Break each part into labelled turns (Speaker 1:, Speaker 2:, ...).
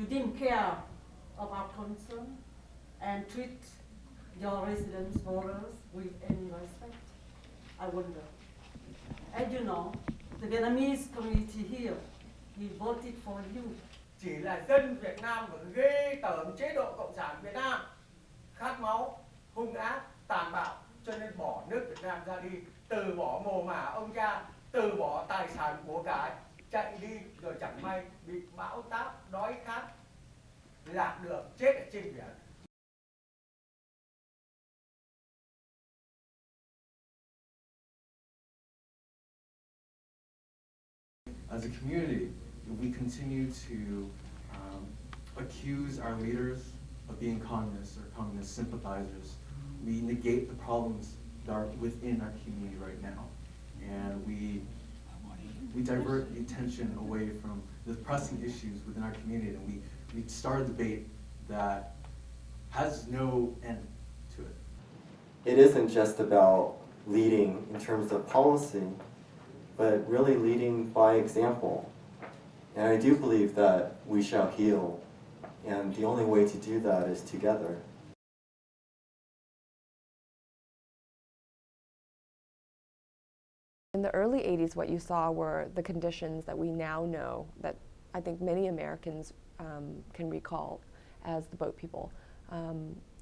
Speaker 1: you didn't care about concern and treat your residents, voters with any respect. I wonder. As you know, the Vietnamese community here, he voted for you.
Speaker 2: Chỉ là dân Việt Nam vẫn ghê tởm chế độ Cộng sản Việt Nam, khát máu, hung ác, tàn bạo, cho nên bỏ nước Việt Nam ra đi, từ bỏ mồ mả ông cha, từ bỏ tài sản của cải, chạy đi rồi chẳng may bị bão táp, đói khát, lạc đường, chết ở trên biển.
Speaker 3: As a community, if we continue to accuse our leaders of being communists or communist sympathizers, we negate the problems that are within our community right now. And we divert the attention away from the pressing issues within our community, and we start a debate that has no end to it.
Speaker 4: It isn't just about leading in terms of policy, but really leading by example. And I do believe that we shall heal, and the only way to do that is together.
Speaker 5: In the early 80s, what you saw were the conditions that we now know, that I think many Americans can recall as the boat people,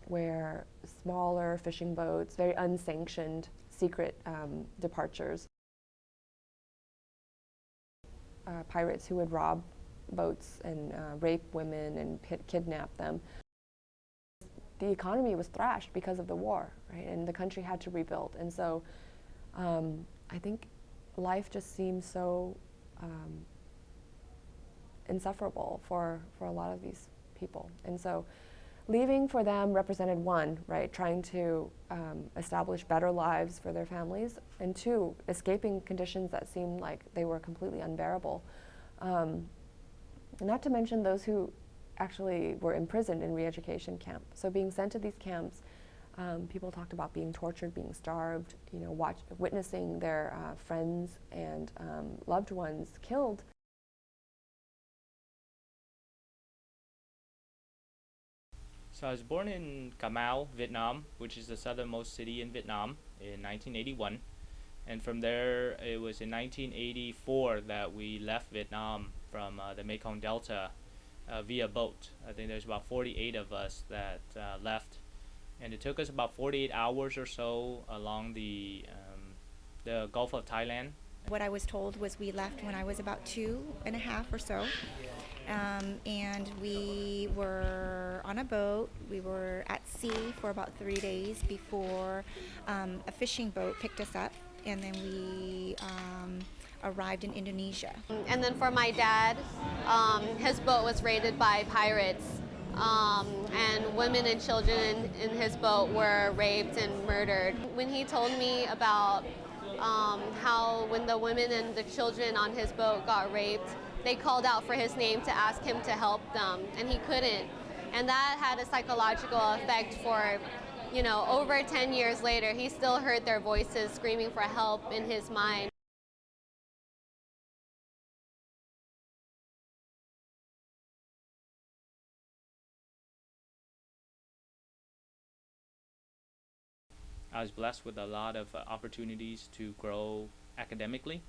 Speaker 5: where smaller fishing boats, very unsanctioned, secret departures, pirates who would rob boats and rape women and kidnap them. The economy was thrashed because of the war, right? And the country had to rebuild. And so I think life just seems so insufferable for a lot of these people. And so leaving for them represented one, right, trying to establish better lives for their families, and two, escaping conditions that seemed like they were completely unbearable. Not to mention those who actually were imprisoned in re-education camp. So being sent to these camps, people talked about being tortured, being starved, witnessing their friends and loved ones killed.
Speaker 6: So I was born in Cà Mau, Vietnam, which is the southernmost city in Vietnam, in 1981. And from there, it was in 1984 that we left Vietnam from the Mekong Delta via boat. I think there's about 48 of us that left. And it took us about 48 hours or so along the Gulf of Thailand.
Speaker 7: What I was told was we left when I was about 2.5 or so. And we were on a boat. We were at sea for about 3 days before a fishing boat picked us up, and then we arrived in Indonesia.
Speaker 8: And then for my dad, his boat was raided by pirates, and women and children in his boat were raped and murdered. When he told me about how when the women and the children on his boat got raped, they called out for his name to ask him to help them, and he couldn't. And that had a psychological effect for, over 10 years later, he still heard their voices screaming for help in his mind.
Speaker 6: I was blessed with a lot of opportunities to grow academically.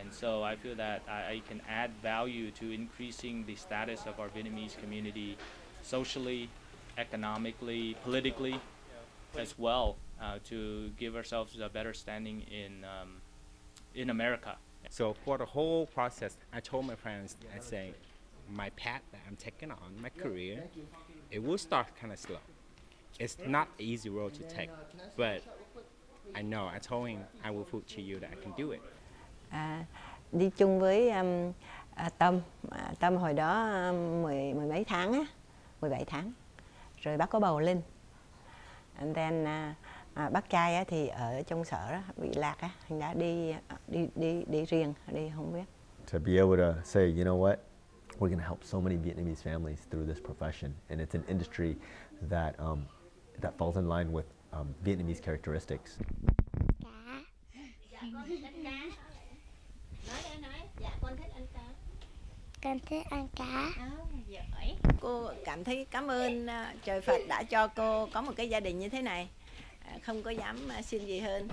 Speaker 6: And so I feel that I can add value to increasing the status of our Vietnamese community socially, economically, politically, as well, to give ourselves a better standing in America.
Speaker 9: So for the whole process, I told my friends, I say, my path that I'm taking on, my career, it will start kind of slow. It's not an easy road to take, but I know, I told him, I will prove to you that I can do it.
Speaker 10: Đi chung với Tâm hồi đó mười mấy tháng á, 17 tháng, rồi bác có bầu Linh. And then bác trai á thì ở trong sở đó, bị lạc á, thành ra đi riêng, đi không biết.
Speaker 11: To be able to say, you know what, we're going to help so many Vietnamese families through this profession, and it's an industry that that falls in line with Vietnamese characteristics.
Speaker 12: Con thích ăn cá.
Speaker 10: Giỏi. Cô cảm thấy cảm ơn trời Phật đã cho cô có một cái gia đình như thế này. Không có dám xin gì hơn.